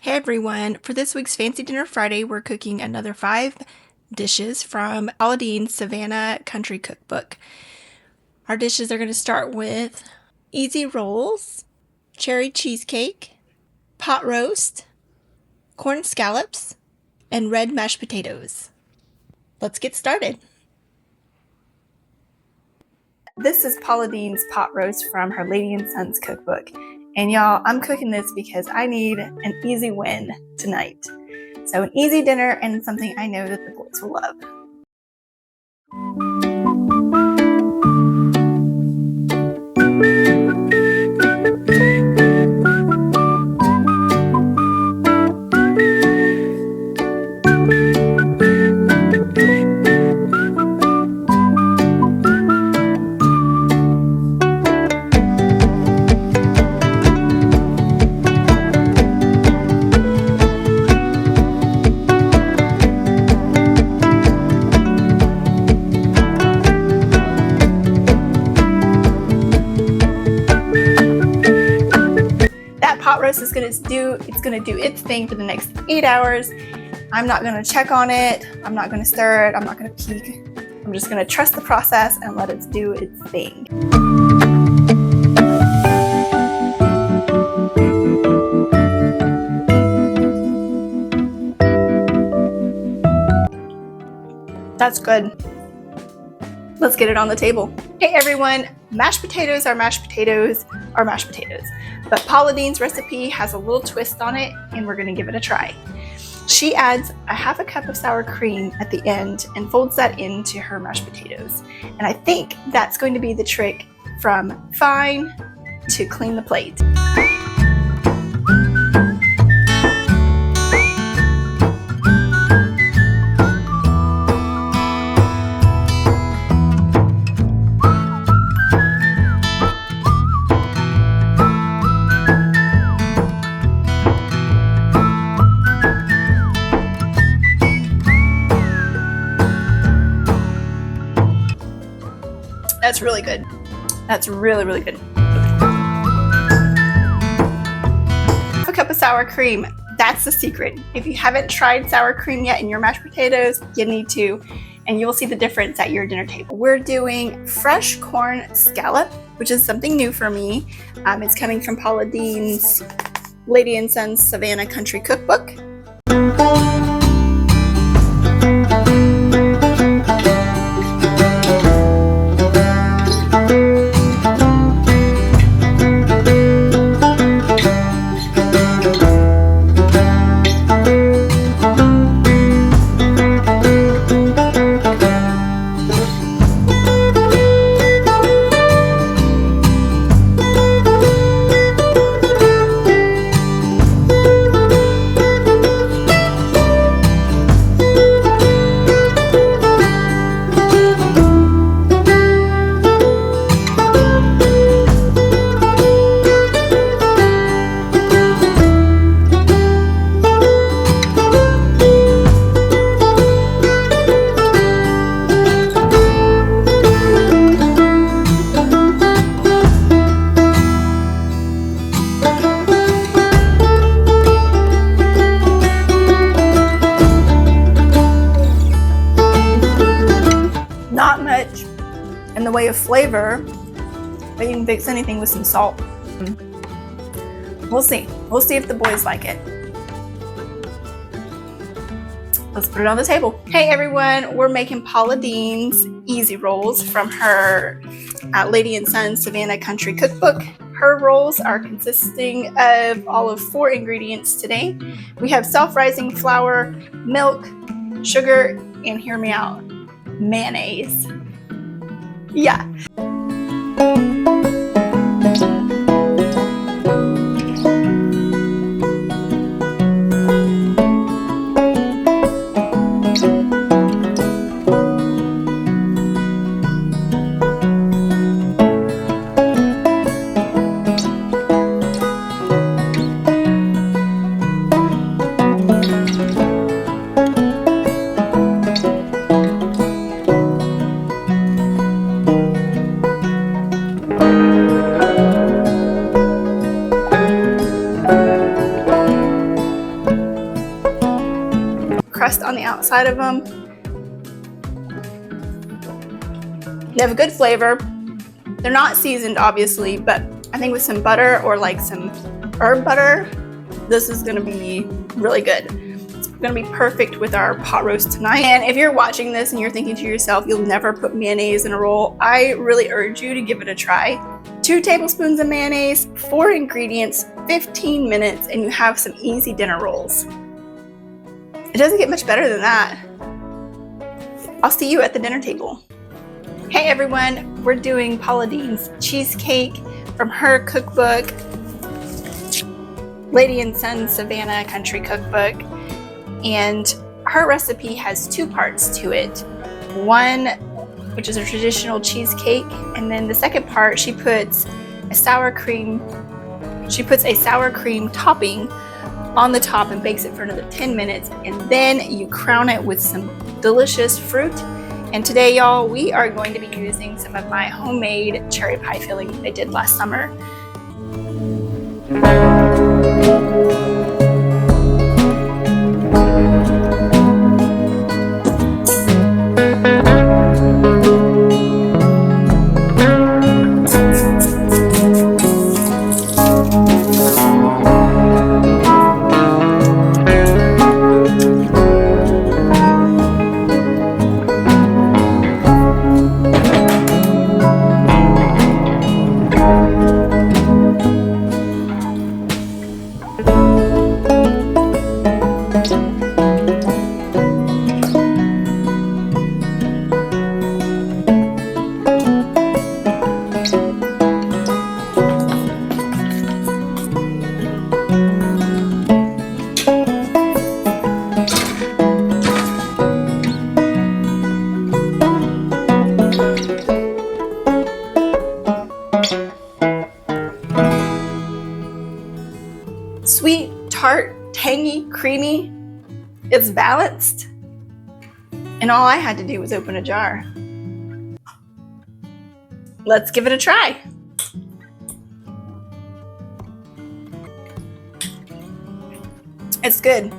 Hey everyone, for this week's Fancy Dinner Friday, we're cooking another 5 dishes from Paula Deen's Savannah Country Cookbook. Our dishes are going to start with easy rolls, cherry cheesecake, pot roast, corn scallops, and red mashed potatoes. Let's get started. This is Paula Deen's pot roast from her Lady and Sons cookbook. And y'all, I'm cooking this because I need an easy win tonight. So an easy dinner and something I know that the boys will love. Pot roast is going to do its thing for the next 8 hours. I'm not going to check on it. I'm not going to stir it. I'm not going to peek. I'm just going to trust the process and let it do its thing. That's good. Let's get it on the table. Hey everyone, mashed potatoes are mashed potatoes are mashed potatoes. But Paula Deen's recipe has a little twist on it, and we're gonna give it a try. She adds a half a cup of sour cream at the end and folds that into her mashed potatoes. And I think that's going to be the trick from fine to clean the plate. That's really good. That's really, really good. Half a cup of sour cream. That's the secret. If you haven't tried sour cream yet in your mashed potatoes, you need to, and you'll see the difference at your dinner table. We're doing fresh corn scallop, which is something new for me. It's coming from Paula Deen's Lady and Sons Savannah Country Cookbook. Not much in the way of flavor, but you can fix anything with some salt. We'll see. We'll see if the boys like it. Let's put it on the table. Hey everyone, we're making Paula Deen's easy rolls from her Lady and Sons Savannah Country Cookbook. Her rolls are consisting of all of 4 ingredients today. We have self-rising flour, milk, sugar, and hear me out, mayonnaise. Yeah. crust on the outside of them. They have a good flavor. They're not seasoned, obviously, but I think with some butter or like some herb butter, this is gonna be really good. It's gonna be perfect with our pot roast tonight. And if you're watching this and you're thinking to yourself, you'll never put mayonnaise in a roll, I really urge you to give it a try. 2 tablespoons of mayonnaise, 4 ingredients, 15 minutes, and you have some easy dinner rolls. It doesn't get much better than that. I'll see you at the dinner table. Hey everyone, we're doing Paula Deen's cheesecake from her cookbook, Lady and Son Savannah Country Cookbook. And her recipe has 2 parts to it. One, which is a traditional cheesecake, and then the second part, she puts a sour cream topping on the top and bakes it for another 10 minutes, and then you crown it with some delicious fruit. And today, y'all, we are going to be using some of my homemade cherry pie filling I did last summer. Sweet, tart, tangy, creamy. It's balanced. And all I had to do was open a jar. Let's give it a try. It's good.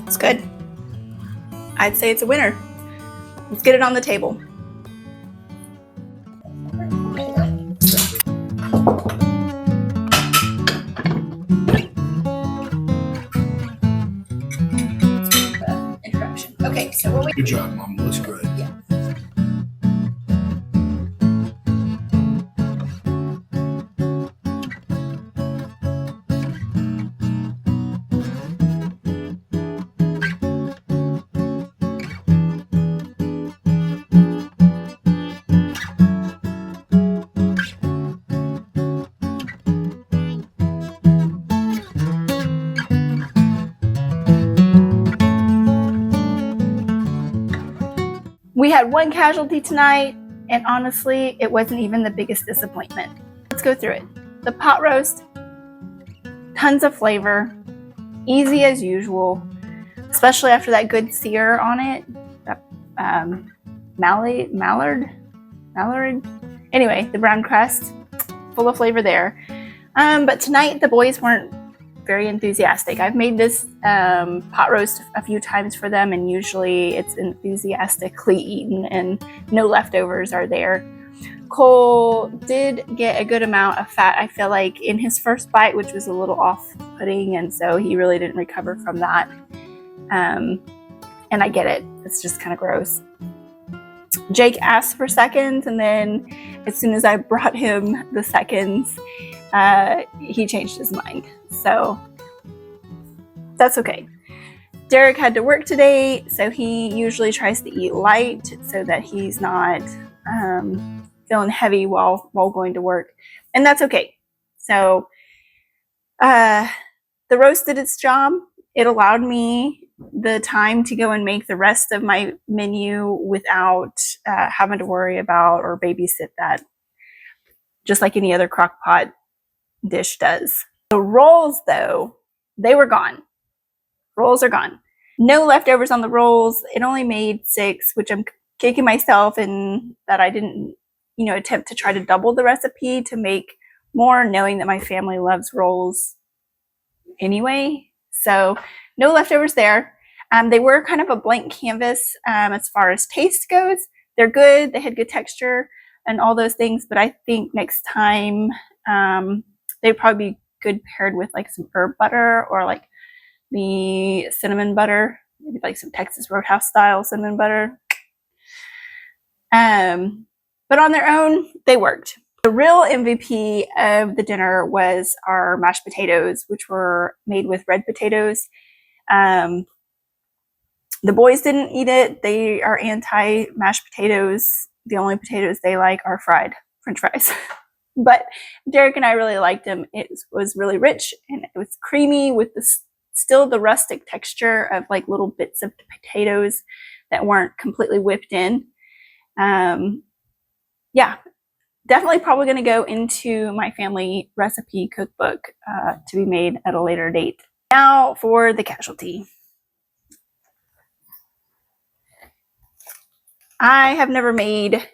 It's good. I'd say it's a winner. Let's get it on the table. Okay, so what we Good job, Mom. Looks great. Yeah. We had 1 casualty tonight, and honestly, it wasn't even the biggest disappointment. Let's go through it. The pot roast, tons of flavor, easy as usual, especially after that good sear on it. Mallard. Anyway, the brown crust, full of flavor there. But tonight, the boys weren't very enthusiastic. I've made this pot roast a few times for them, and usually it's enthusiastically eaten and no leftovers are there. Cole did get a good amount of fat, I feel like, in his first bite, which was a little off-putting, and so he really didn't recover from that. And I get it. It's just kind of gross. Jake asked for seconds, and then as soon as I brought him the seconds, he changed his mind. So that's okay. Derek had to work today, so he usually tries to eat light so that he's not feeling heavy while going to work, and that's okay. So the roast did its job. It allowed me the time to go and make the rest of my menu without having to worry about or babysit that, just like any other crock pot dish does. The rolls, though, they were gone. Rolls are gone. No leftovers on the rolls. It only made 6, which I'm kicking myself in that I didn't, attempt to try to double the recipe to make more, knowing that my family loves rolls anyway. So no leftovers there. They were kind of a blank canvas as far as taste goes. They're good. They had good texture and all those things, but I think next time they'd probably be good paired with like some herb butter or like the cinnamon butter, maybe like some Texas Roadhouse style cinnamon butter. But on their own, they worked. The real MVP of the dinner was our mashed potatoes, which were made with red potatoes. The boys didn't eat it. They are anti mashed potatoes. The only potatoes they like are fried French fries. But Derek and I really liked them. It was really rich and it was creamy with still the rustic texture of like little bits of potatoes that weren't completely whipped in. Yeah, definitely probably going to go into my family recipe cookbook to be made at a later date. Now for the casualty. I have never made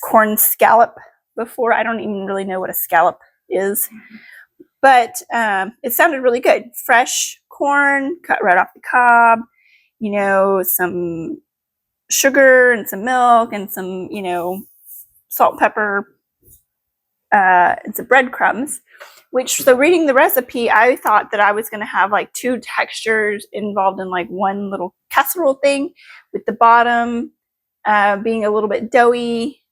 corn scallop before. I don't even really know what a scallop is, but it sounded really good. Fresh corn cut right off the cob, you know, some sugar and some milk and some, you know, salt, pepper, and some breadcrumbs, so reading the recipe, I thought that I was going to have like two textures involved in like one little casserole thing, with the bottom being a little bit doughy,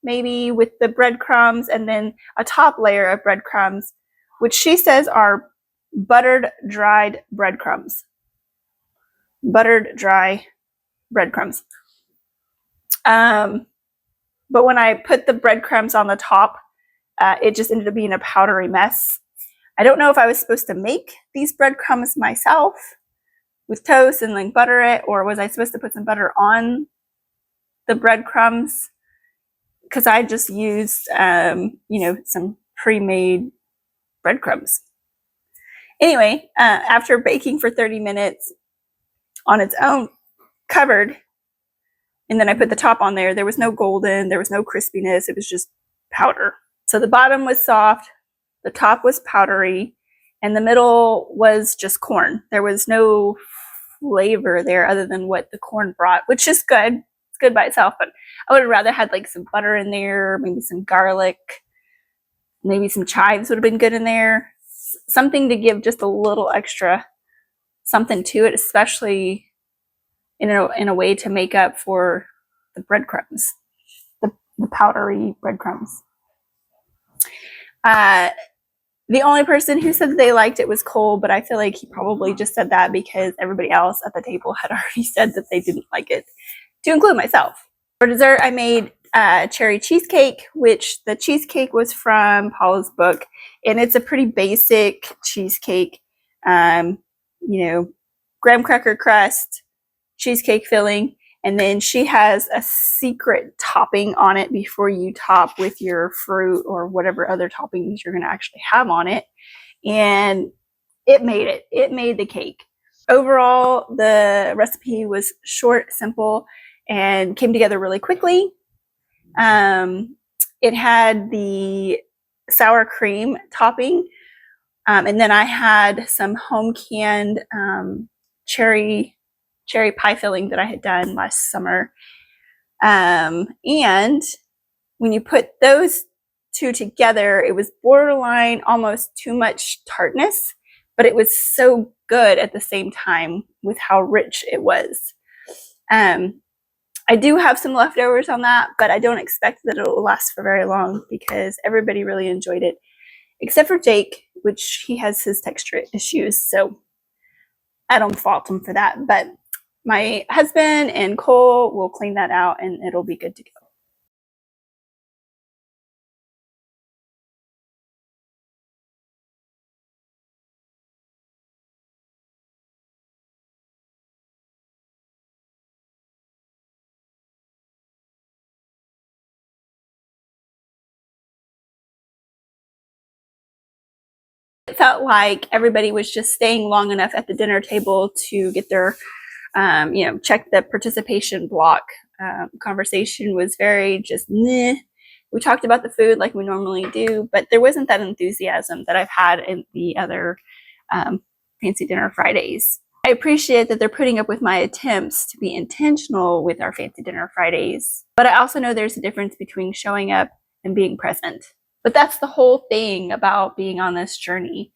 maybe with the breadcrumbs, and then a top layer of breadcrumbs, which she says are buttered dried breadcrumbs. Buttered dry breadcrumbs. But when I put the breadcrumbs on the top, it just ended up being a powdery mess. I don't know if I was supposed to make these breadcrumbs myself with toast and like butter it, or was I supposed to put some butter on the breadcrumbs? Because I just used, you know, some pre-made breadcrumbs. Anyway, after baking for 30 minutes on its own, covered, and then I put the top on there, there was no golden, there was no crispiness, it was just powder. So the bottom was soft, the top was powdery, and the middle was just corn. There was no flavor there other than what the corn brought, which is good. It's good by itself, but I would have rather had like some butter in there, maybe some garlic, maybe some chives would have been good in there. Something to give just a little extra something to it, especially in a way to make up for the breadcrumbs, the powdery breadcrumbs. The only person who said that they liked it was Cole, but I feel like he probably just said that because everybody else at the table had already said that they didn't like it, to include myself. For dessert, I made cherry cheesecake, which the cheesecake was from Paula's book, and it's a pretty basic cheesecake. You know, graham cracker crust, cheesecake filling, and then she has a secret topping on it before you top with your fruit or whatever other toppings you're going to actually have on it. And it made it. It made the cake. Overall, the recipe was short, simple, and came together really quickly. It had the sour cream topping, and then I had some home canned cherry pie filling that I had done last summer. And when you put those two together, it was borderline almost too much tartness, but it was so good at the same time with how rich it was. I do have some leftovers on that, but I don't expect that it will last for very long because everybody really enjoyed it, except for Jake, which he has his texture issues, so I don't fault him for that. But my husband and Cole will clean that out and it'll be good to go. It felt like everybody was just staying long enough at the dinner table to get their, you know, check the participation block. Conversation was very just meh. We talked about the food like we normally do, but there wasn't that enthusiasm that I've had in the other fancy dinner Fridays. I appreciate that they're putting up with my attempts to be intentional with our Fancy Dinner Fridays, but I also know there's a difference between showing up and being present. But that's the whole thing about being on this journey.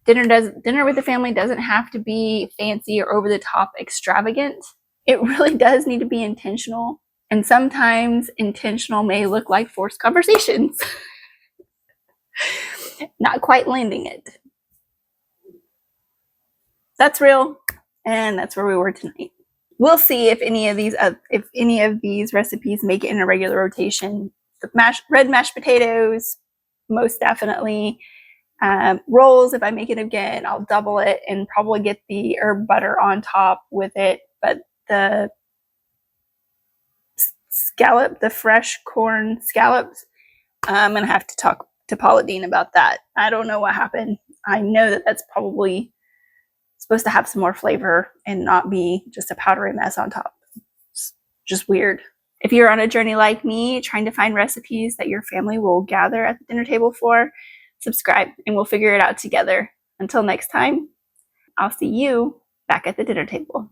Dinner with the family doesn't have to be fancy or over the top extravagant. It really does need to be intentional. And sometimes intentional may look like forced conversations. Not quite landing it. That's real, and that's where we were tonight. We'll see if any of these recipes make it in a regular rotation. The red mashed potatoes, most definitely. Rolls, if I make it again, I'll double it and probably get the herb butter on top with it. But the scallop, the fresh corn scallops, I'm gonna have to talk to Paula Deen about that. I don't know what happened. I know that that's probably supposed to have some more flavor and not be just a powdery mess on top. It's just weird. If you're on a journey like me, trying to find recipes that your family will gather at the dinner table for, subscribe and we'll figure it out together. Until next time, I'll see you back at the dinner table.